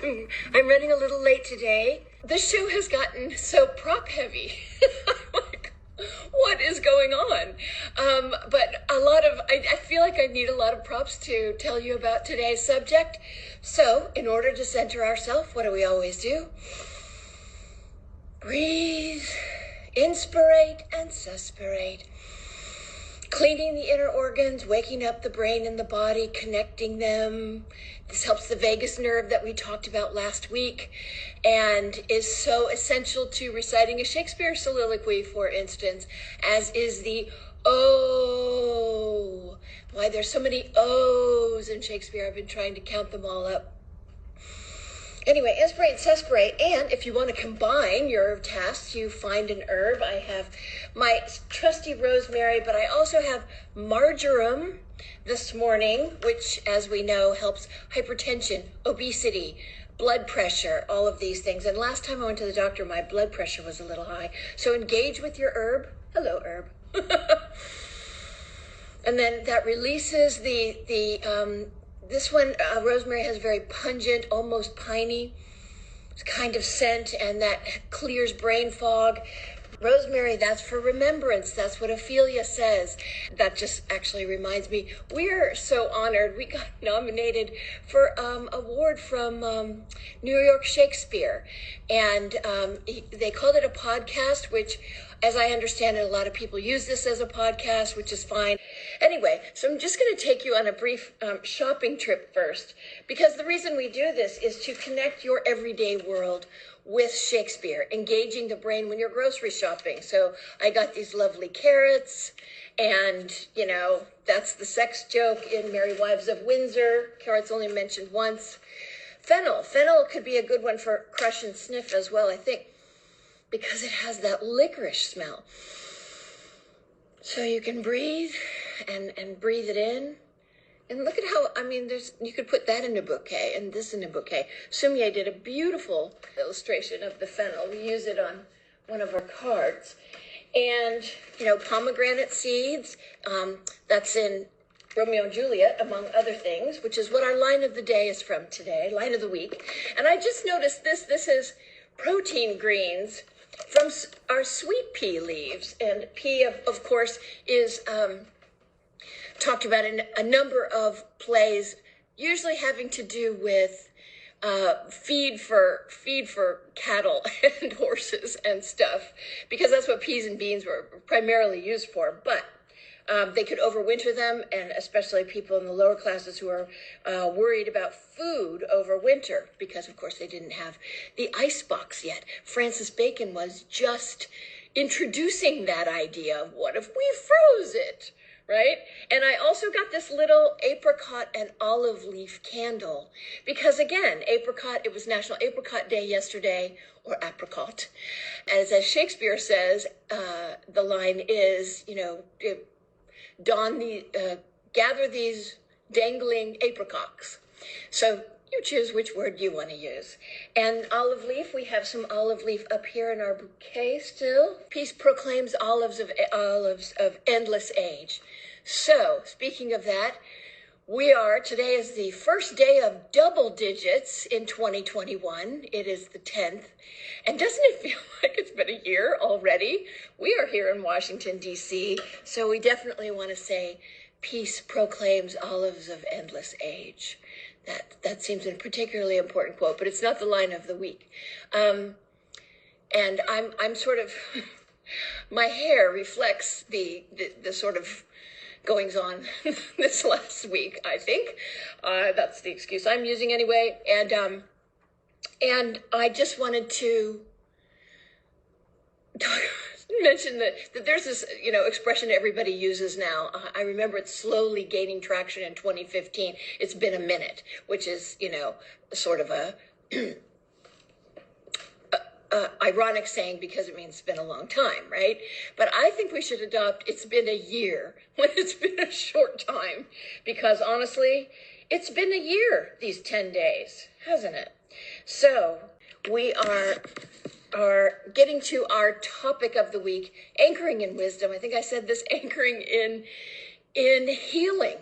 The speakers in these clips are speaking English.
I'm running a little late today. This show has gotten so prop heavy. I'm like, what is going on? But I feel like I need a lot of props to tell you about today's subject. So in order to center ourselves, what do we always do? Breathe, inspirate, and suspirate. Cleaning the inner organs, waking up the brain and the body, connecting them. This helps the vagus nerve that we talked about last week and is so essential to reciting a Shakespeare soliloquy, for instance, as is the O. Why there's so many O's in Shakespeare. I've been trying to count them all up. Anyway, inspirate, suspirate, and if you want to combine your tasks, you find an herb. I have my trusty rosemary, but I also have marjoram this morning, which, as we know, helps hypertension, obesity, blood pressure, all of these things. And last time I went to the doctor, my blood pressure was a little high. So engage with your herb. Hello, herb. And then that releases this one, rosemary, has very pungent, almost piney kind of scent, and that clears brain fog. Rosemary, that's for remembrance. That's what Ophelia says. That just actually reminds me, we're so honored. We got nominated for award from New York Shakespeare. And they called it a podcast, which, as I understand it, a lot of people use this as a podcast, which is fine. Anyway, so I'm just going to take you on a brief shopping trip first, because the reason we do this is to connect your everyday world with Shakespeare, engaging the brain when you're grocery shopping. So I got these lovely carrots, and, that's the sex joke in Merry Wives of Windsor. Carrots only mentioned once. Fennel. Fennel could be a good one for crush and sniff as well, I think, because it has that licorice smell. So you can breathe and breathe it in. And look at how, you could put that in a bouquet and this in a bouquet. Sumye did a beautiful illustration of the fennel. We use it on one of our cards. And, pomegranate seeds, that's in Romeo and Juliet, among other things, which is what our line of the day is from today, line of the week. And I just noticed this is protein greens from our sweet pea leaves. And pea, of course, is talked about in a number of plays, usually having to do with feed for cattle and horses and stuff, because that's what peas and beans were primarily used for. But they could overwinter them, and especially people in the lower classes who are worried about food over winter, because of course they didn't have the icebox yet. Francis Bacon was just introducing that idea of, what if we froze it? Right? And I also got this little apricot and olive leaf candle, because again, apricot, it was National Apricot Day yesterday, or apricot. As Shakespeare says, the line is, gather these dangling apricots. So you choose which word you want to use. And olive leaf, we have some olive leaf up here in our bouquet still. Peace proclaims olives of endless age. So, speaking of that, today is the first day of double digits in 2021. It is the 10th. And doesn't it feel like it's been a year already? We are here in Washington, D.C., so we definitely want to say, peace proclaims olives of endless age. That seems a particularly important quote, but it's not the line of the week. And I'm sort of, my hair reflects the sort of goings on this last week, I think. That's the excuse I'm using anyway. And I just wanted to mention that there's this, expression everybody uses now. I remember it slowly gaining traction in 2015. It's been a minute, which is, sort of a ironic saying, because it means it's been a long time, right? But I think we should adopt it's been a year when it's been a short time, because honestly, it's been a year these 10 days, hasn't it? So we are getting to our topic of the week, anchoring in wisdom. I think I said this, anchoring in healing.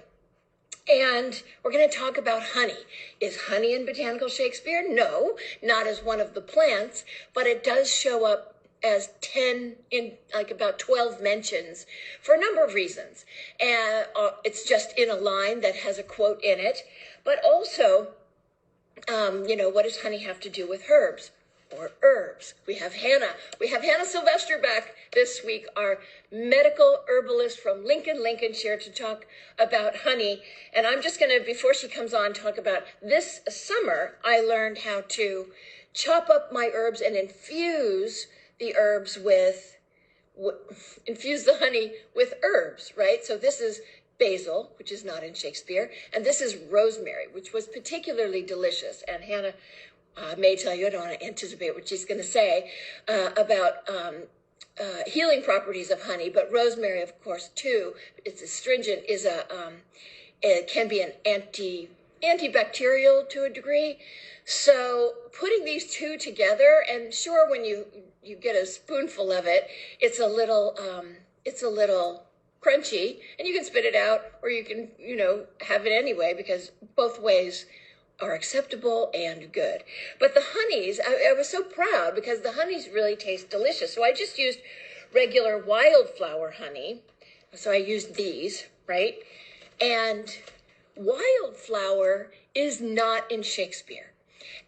And we're going to talk about honey. Is honey in Botanical Shakespeare? No, not as one of the plants, but it does show up as 10 in like about 12 mentions for a number of reasons. And it's just in a line that has a quote in it, but also, what does honey have to do with herbs or herbs? We have Hannah Sylvester back this week, our medical herbalist from Lincoln, Lincolnshire, to talk about honey. And I'm just going to, before she comes on, talk about this summer, I learned how to chop up my herbs and infuse the honey with herbs, right? So this is basil, which is not in Shakespeare, and this is rosemary, which was particularly delicious. And Hannah may tell you, I don't want to anticipate what she's going to say about healing properties of honey, but rosemary, of course, too. It's astringent, it can be an antibacterial to a degree. So putting these two together, and sure, when you get a spoonful of it, it's a little crunchy, and you can spit it out, or you can, have it anyway, because both ways are acceptable and good. But the honeys, I was so proud because the honeys really taste delicious. So I just used regular wildflower honey. So I used these, right? And wildflower is not in Shakespeare.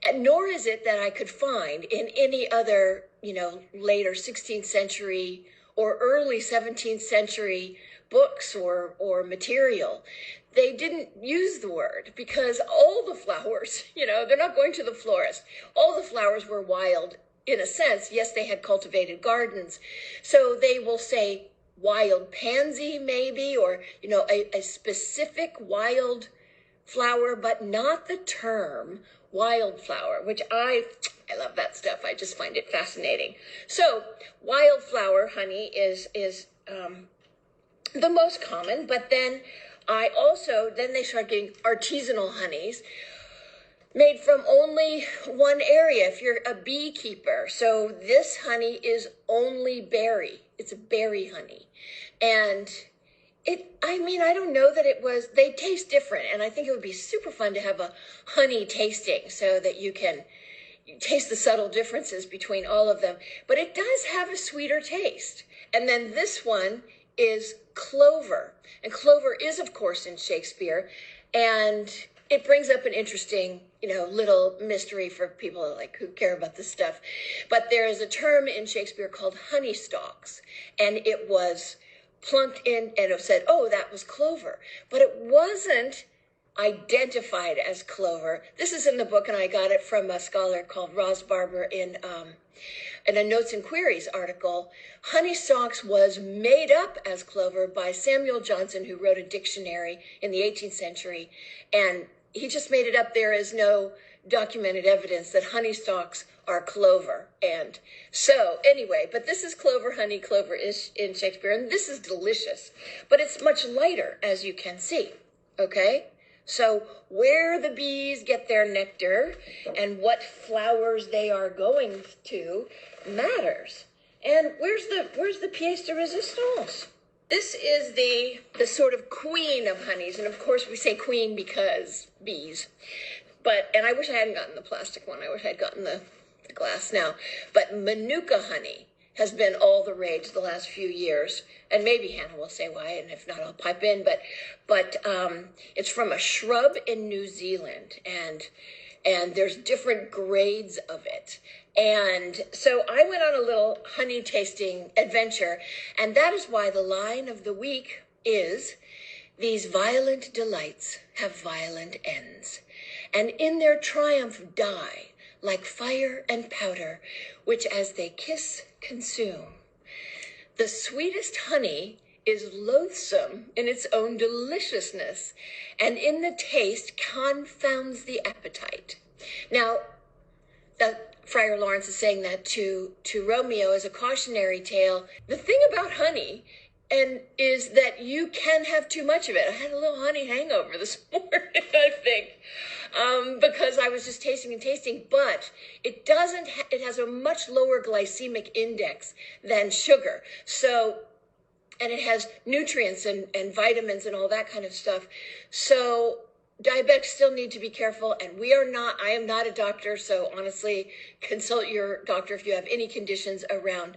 And nor is it that I could find in any other, later 16th century or early 17th century books or material. They didn't use the word because all the flowers, they're not going to the florist. All the flowers were wild in a sense. Yes, they had cultivated gardens. So they will say wild pansy maybe, or, a specific wild flower, but not the term wildflower, which I love that stuff. I just find it fascinating. So wildflower honey is the most common, but then they start getting artisanal honeys made from only one area if you're a beekeeper. So this honey is only berry. It's a berry honey. And I don't know that they taste different. And I think it would be super fun to have a honey tasting so that you can taste the subtle differences between all of them. But it does have a sweeter taste. And then this one is clover. And clover is, of course, in Shakespeare. And it brings up an interesting, little mystery for people who care about this stuff. But there is a term in Shakespeare called honey stalks. And it was plunked in and it said, oh, that was clover. But it wasn't identified as clover. This is in the book, and I got it from a scholar called Roz Barber in a Notes and Queries article. Honeystalks was made up as clover by Samuel Johnson, who wrote a dictionary in the 18th century, and he just made it up. There is no documented evidence that honeystalks are clover. And so anyway, but this is clover honey. Clover is in Shakespeare, and this is delicious, but it's much lighter, as you can see. Okay, so where the bees get their nectar and what flowers they are going to matters. And where's the pièce de résistance? This is the sort of queen of honeys, and of course we say queen because bees. And I wish I hadn't gotten the plastic one. I wish I'd gotten the glass now. But Manuka honey has been all the rage the last few years. And maybe Hannah will say why, and if not, I'll pipe in. But it's from a shrub in New Zealand, and there's different grades of it. And so I went on a little honey tasting adventure, and that is why the line of the week is, these violent delights have violent ends, and in their triumph die, like fire and powder, which as they kiss consume. The sweetest honey is loathsome in its own deliciousness, and in the taste confounds the appetite. Now, that Friar Lawrence is saying that to Romeo as a cautionary tale. The thing about honey is that you can have too much of it. I had a little honey hangover this morning, I think, because I was just tasting and tasting. But it doesn't. It has a much lower glycemic index than sugar. So and it has nutrients and vitamins and all that kind of stuff. So diabetics still need to be careful, and I am not a doctor, so honestly, consult your doctor if you have any conditions around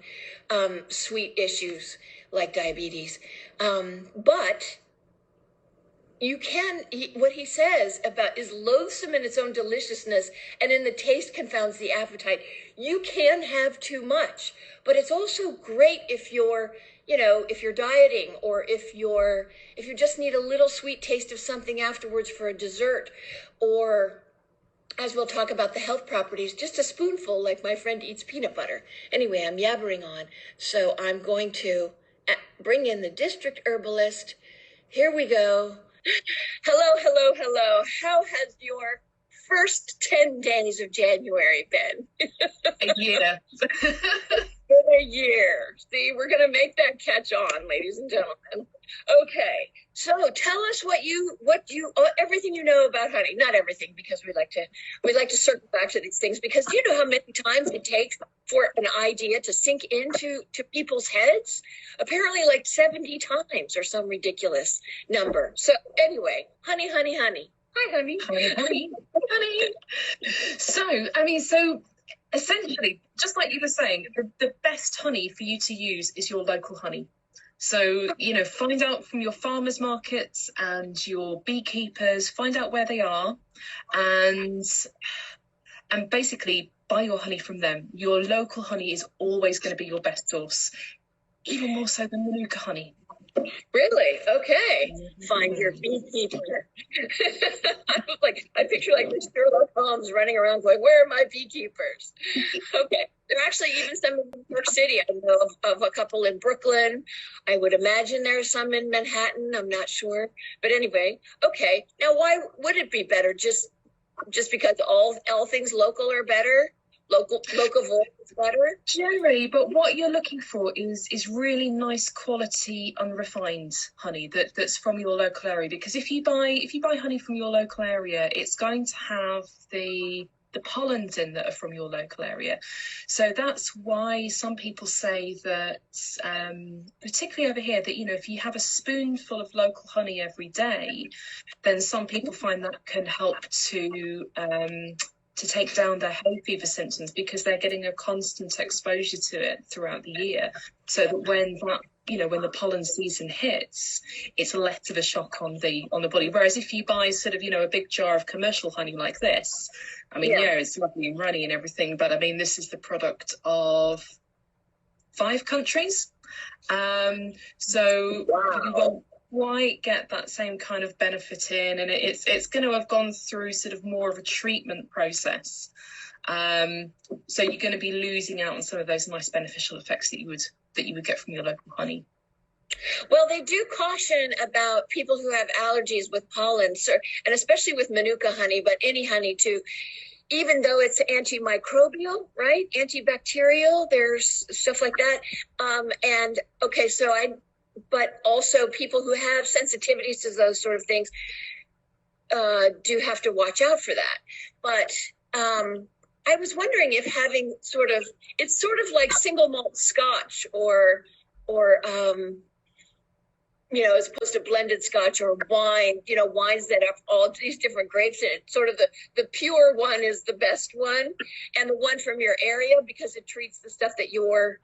sweet issues like diabetes. But you can, what he says about is loathsome in its own deliciousness, and in the taste confounds the appetite. You can have too much, but it's also great if you're dieting, or if you just need a little sweet taste of something afterwards for a dessert, or, as we'll talk about the health properties, just a spoonful, like my friend eats peanut butter. Anyway, I'm yabbering on, so I'm going to bring in the district herbalist. Here we go. Hello, hello, hello. How has your first 10 days of January been? A year. Been a year. See, we're going to make that catch on, ladies and gentlemen. Okay, so tell us everything you know about honey. Not everything, because we like to circle back to these things, because do you know how many times it takes for an idea to sink into people's heads? Apparently like 70 times or some ridiculous number. So anyway, honey. Hi, honey. Honey. So essentially, just like you were saying, the best honey for you to use is your local honey. So, find out from your farmers markets and your beekeepers, find out where they are, and basically buy your honey from them. Your local honey is always going to be your best source, even more so than Manuka honey. Really? Okay. Find your beekeeper. I picture like the Sherlock Holmes running around going, where are my beekeepers? Okay. There are actually even some in New York City. I know of a couple in Brooklyn. I would imagine there are some in Manhattan. I'm not sure. But anyway, okay. Now, why would it be better? Just because all things local are better? Local voice is better? Generally, but what you're looking for is really nice quality, unrefined honey that's from your local area. Because if you buy honey from your local area, it's going to have the pollens in that are from your local area. So that's why some people say that, particularly over here, that if you have a spoonful of local honey every day, then some people find that can help to take down their hay fever symptoms, because they're getting a constant exposure to it throughout the year, so that when the pollen season hits, it's less of a shock on the body. Whereas if you buy sort of a big jar of commercial honey like this, it's lovely and runny and everything, but this is the product of 5 countries, so wow. You won't quite get that same kind of benefit in, and it's going to have gone through sort of more of a treatment process, so you're going to be losing out on some of those nice beneficial effects that you would get from your local honey. Well, they do caution about people who have allergies with pollen, and especially with Manuka honey, but any honey too. Even though it's antimicrobial, right? Antibacterial, there's stuff like that. But also people who have sensitivities to those sort of things do have to watch out for that. But I was wondering if having it's sort of like single malt scotch or as opposed to blended scotch or wine, wines that have all these different grapes in it. Sort of the pure one is the best one, and the one from your area, because it treats the stuff that you're,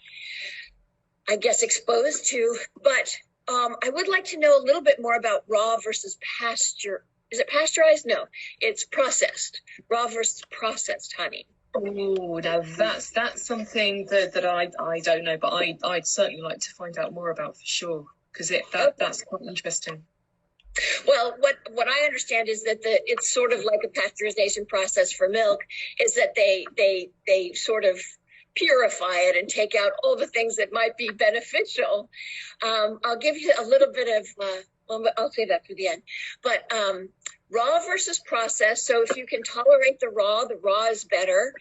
I guess, exposed to. But I would like to know a little bit more about raw versus pasture. Is it pasteurized? No, it's processed. Raw versus processed honey. Oh, now that's something that I don't know, but I'd certainly like to find out more about for sure, because that's quite interesting. Well, what I understand is that it's sort of like a pasteurization process for milk, is that they sort of purify it and take out all the things that might be beneficial. I'll give you a little bit of, I'll say that for the end, but raw versus processed. So if you can tolerate the raw is better.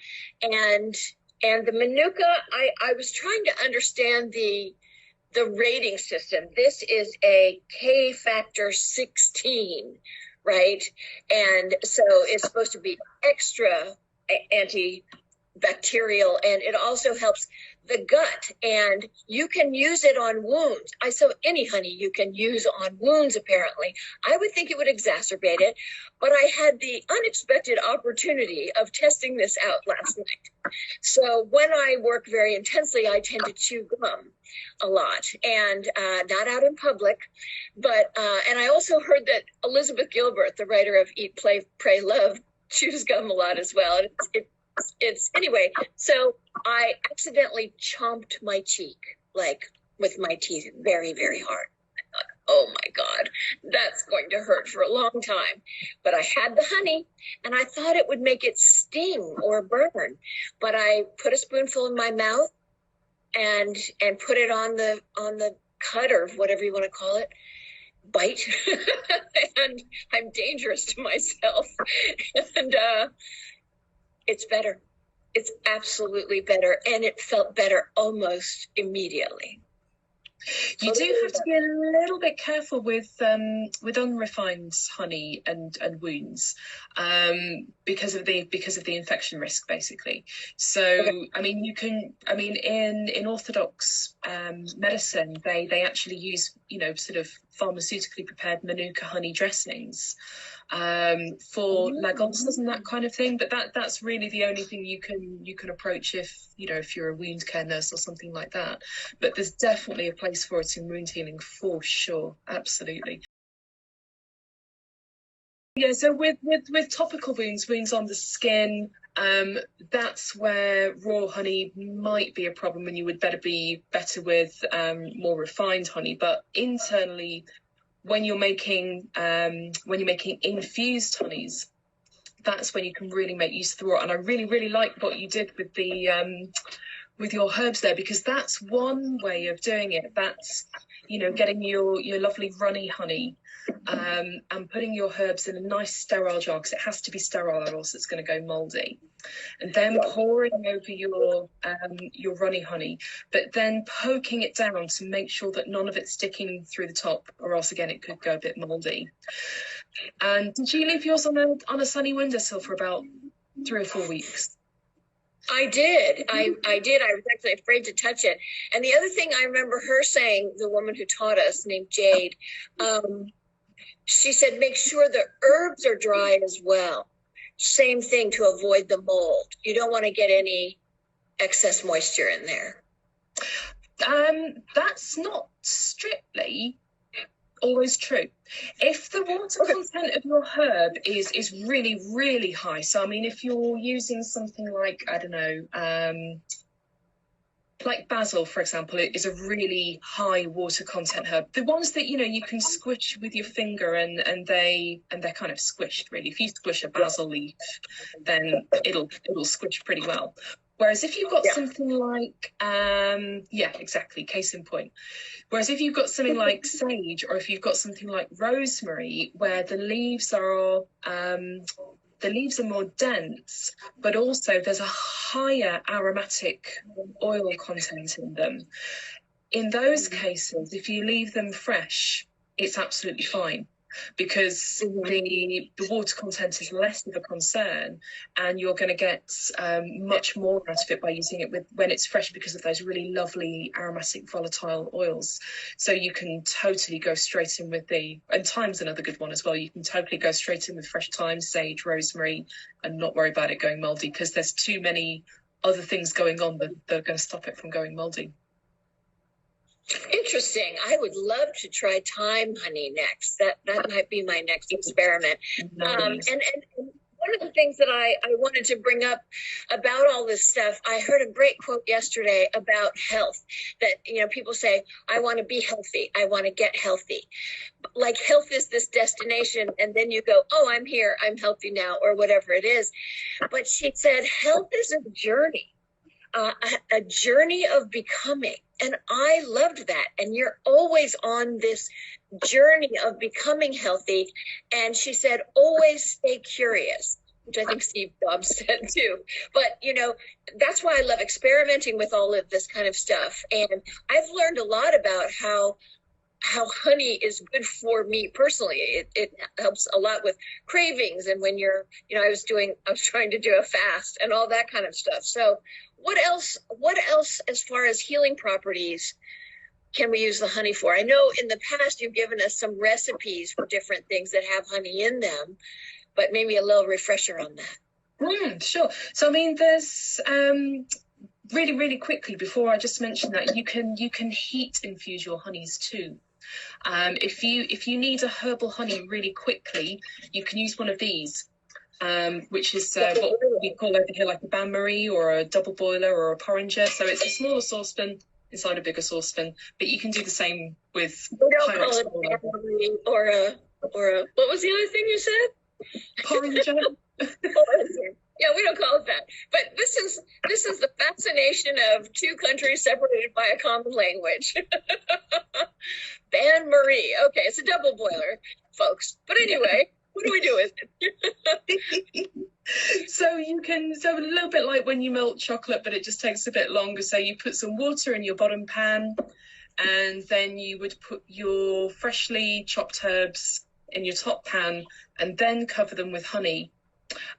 And the Manuka, I was trying to understand the rating system. This is a K factor 16, right? And so it's supposed to be extra bacterial, and it also helps the gut, and you can use it on wounds. So any honey you can use on wounds, apparently. I would think it would exacerbate it, but I had the unexpected opportunity of testing this out last night. So when I work very intensely, I tend to chew gum a lot, and not out in public, but and I also heard that Elizabeth Gilbert, the writer of Eat, Play, Pray, Love, chews gum a lot as well. It's anyway, so I accidentally chomped my cheek, like with my teeth, very, very hard. I thought, oh my God, that's going to hurt for a long time. But I had the honey, and I thought it would make it sting or burn. But I put a spoonful in my mouth and put it on the cut, or whatever you want to call it, bite. And I'm dangerous to myself. And it's better. It's absolutely better. And it felt better almost immediately. You do have to be a little bit careful with unrefined honey and wounds, because of the infection risk, basically. So okay. In Orthodox medicine, they actually use sort of pharmaceutically prepared Manuka honey dressings for leg ulcers and that kind of thing. But that's really the only thing you can approach if you're a wound care nurse or something like that. But there's definitely a place for it in wound healing, for sure. Absolutely. Yeah, so with topical wounds on the skin, that's where raw honey might be a problem, and you would be better with more refined honey. But internally, when you're making infused honeys, that's when you can really make use of the raw. And I really like what you did with the with your herbs there, because that's one way of doing it. That's getting your lovely runny honey and putting your herbs in a nice sterile jar, because it has to be sterile or else it's going to go moldy, and then pouring over your runny honey, but then poking it down to make sure that none of it's sticking through the top, or else again it could go a bit moldy. And did you leave yours on a sunny windowsill for about 3 or 4 weeks? I did. I did. I was actually afraid to touch it. And the other thing I remember her saying, the woman who taught us, named Jade, she said, make sure the herbs are dry as well. Same thing, to avoid the mold. You don't want to get any excess moisture in there. That's not strictly always true. If the water content of your herb is really, really high, so I mean, if you're using something like, I don't know, like basil, for example, it is a really high water content herb. The ones that you can squish with your finger and they're kind of squished, really. If you squish a basil leaf, then it'll squish pretty well. Whereas if you've got something like, exactly, case in point. Whereas if you've got something like sage, or if you've got something like rosemary, where the leaves are more dense, but also there's a higher aromatic oil content in them. In those cases, if you leave them fresh, it's absolutely fine, because the water content is less of a concern, and you're going to get much more out of it by using it when it's fresh, because of those really lovely aromatic volatile oils. So you can totally go straight in with and thyme's another good one as well. You can totally go straight in with fresh thyme, sage, rosemary, and not worry about it going moldy, because there's too many other things going on that are going to stop it from going moldy. Interesting. I would love to try thyme honey next. That might be my next experiment. Nice. And one of the things that I wanted to bring up about all this stuff, I heard a great quote yesterday about health, that, people say, I want to be healthy. I want to get healthy. Like health is this destination. And then you go, oh, I'm here. I'm healthy now, or whatever it is. But she said, health is a journey. A journey of becoming. And I loved that. And you're always on this journey of becoming healthy. And she said, always stay curious, which I think Steve Jobs said too. But, that's why I love experimenting with all of this kind of stuff. And I've learned a lot about how how honey is good for me personally. It helps a lot with cravings, and when you're, I was trying to do a fast and all that kind of stuff. So what else as far as healing properties can we use the honey for? I know in the past you've given us some recipes for different things that have honey in them, but maybe a little refresher on that. Sure. So I mean, there's really, really quickly before I just mentioned that you can heat infuse your honeys too. If you need a herbal honey really quickly, you can use one of these, which is what we call over here like a bain-marie or a double boiler or a porringer. So it's a smaller saucepan inside a bigger saucepan, but you can do the same with Pyrex or a what was the other thing you said? Porringer. Yeah, we don't call it that. But this is the fascination of two countries separated by a common language. Bain-marie. Okay, it's a double boiler, folks. But anyway, what do we do with it? So a little bit like when you melt chocolate, but it just takes a bit longer. So you put some water in your bottom pan, and then you would put your freshly chopped herbs in your top pan, and then cover them with honey.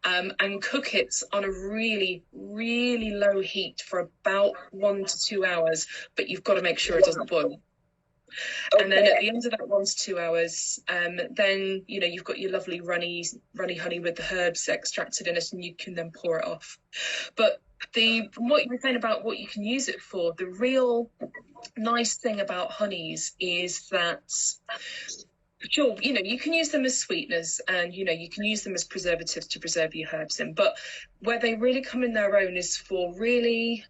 And cook it on a really, really low heat for about 1 to 2 hours, but you've got to make sure it doesn't boil. Okay. And then at the end of that 1 to 2 hours, then you've got your lovely runny honey with the herbs extracted in it, and you can then pour it off. But from what you were saying about what you can use it for, the real nice thing about honeys is that, sure, you can use them as sweeteners, and you can use them as preservatives to preserve your herbs in, but where they really come in their own is for really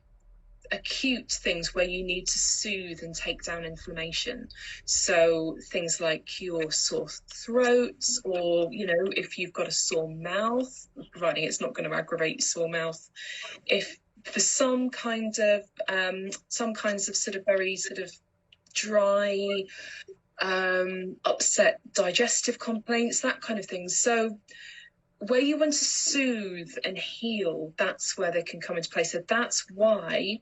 acute things where you need to soothe and take down inflammation. So things like your sore throat, or if you've got a sore mouth, providing it's not going to aggravate your sore mouth. If for some kinds of sort of very sort of dry, upset digestive complaints, that kind of thing. So where you want to soothe and heal, that's where they can come into play. So that's why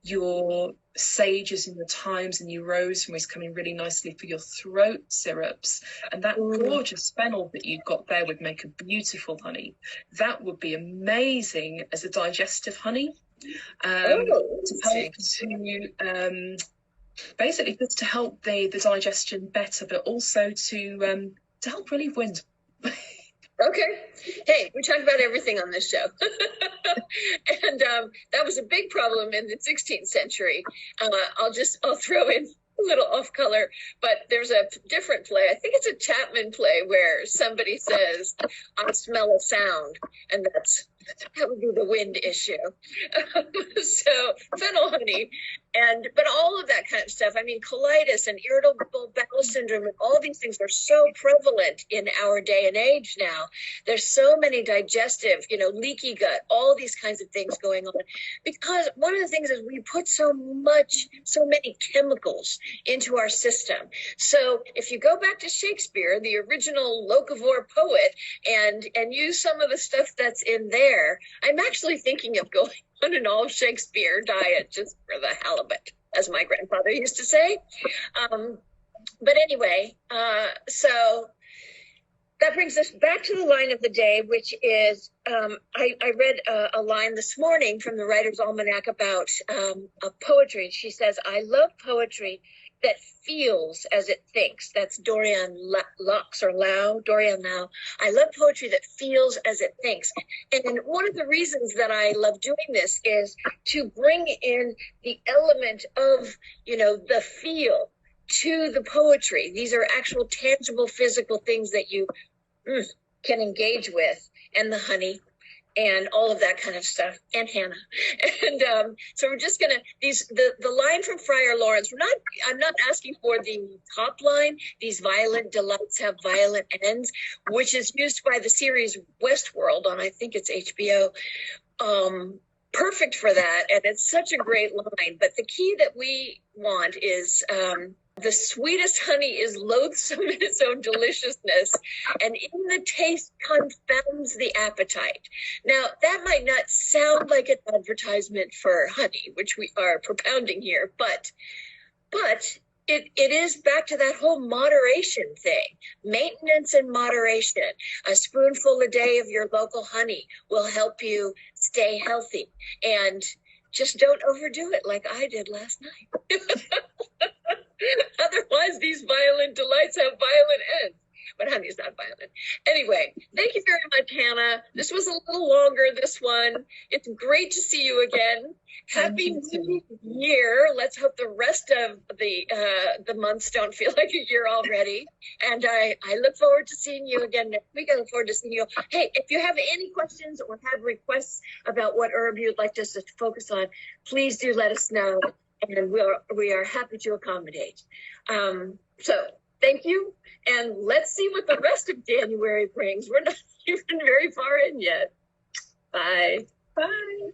your sages and your thymes and your rosemary is coming really nicely for your throat syrups, and that gorgeous fennel that you've got there would make a beautiful honey. That would be amazing as a digestive honey, to help to basically just to help the digestion better, but also to help relieve wind. Okay. Hey, we talk about everything on this show. And that was a big problem in the 16th century. I'll throw in a little off color, but there's a different play. I think it's a Chapman play where somebody says, "I smell a sound," and that would be the wind issue. So fennel honey, but all of that kind of stuff. I mean, colitis and irritable bowel syndrome and all these things are so prevalent in our day and age now. There's so many digestive, leaky gut, all these kinds of things going on, because one of the things is we put so many chemicals into our system. So if you go back to Shakespeare, the original locavore poet, and use some of the stuff that's in there, I'm actually thinking of going on an all Shakespeare diet just for the halibut, as my grandfather used to say. But anyway, so that brings us back to the line of the day, which is, I read a line this morning from the Writer's Almanac about poetry. She says, "I love poetry that feels as it thinks." That's Dorian Laux or Lau, Dorian Lau. "I love poetry that feels as it thinks." And one of the reasons that I love doing this is to bring in the element of, the feel to the poetry. These are actual tangible physical things that you can engage with, and the honey and all of that kind of stuff, and Hannah. And so we're just gonna, the line from Friar Lawrence, I'm not asking for the top line. These violent delights have violent ends, which is used by the series Westworld on, I think it's HBO. Perfect for that, and it's such a great line. But the key that we want is, "The sweetest honey is loathsome in its own deliciousness, and in the taste confounds the appetite." Now, that might not sound like an advertisement for honey, which we are propounding here, but It is back to that whole moderation thing. Maintenance and moderation. A spoonful a day of your local honey will help you stay healthy. And just don't overdo it like I did last night. Otherwise, these violent delights have violent ends. But honey's not violent. Anyway, thank you very much, Hannah. This was a little longer, this one. It's great to see you again. Happy New Year. Let's hope the rest of the months don't feel like a year already. And I look forward to seeing you again next week. I look forward to seeing you. Hey, if you have any questions or have requests about what herb you'd like us to focus on, please do let us know. And we are happy to accommodate. So thank you. And let's see what the rest of January brings. We're not even very far in yet. Bye. Bye.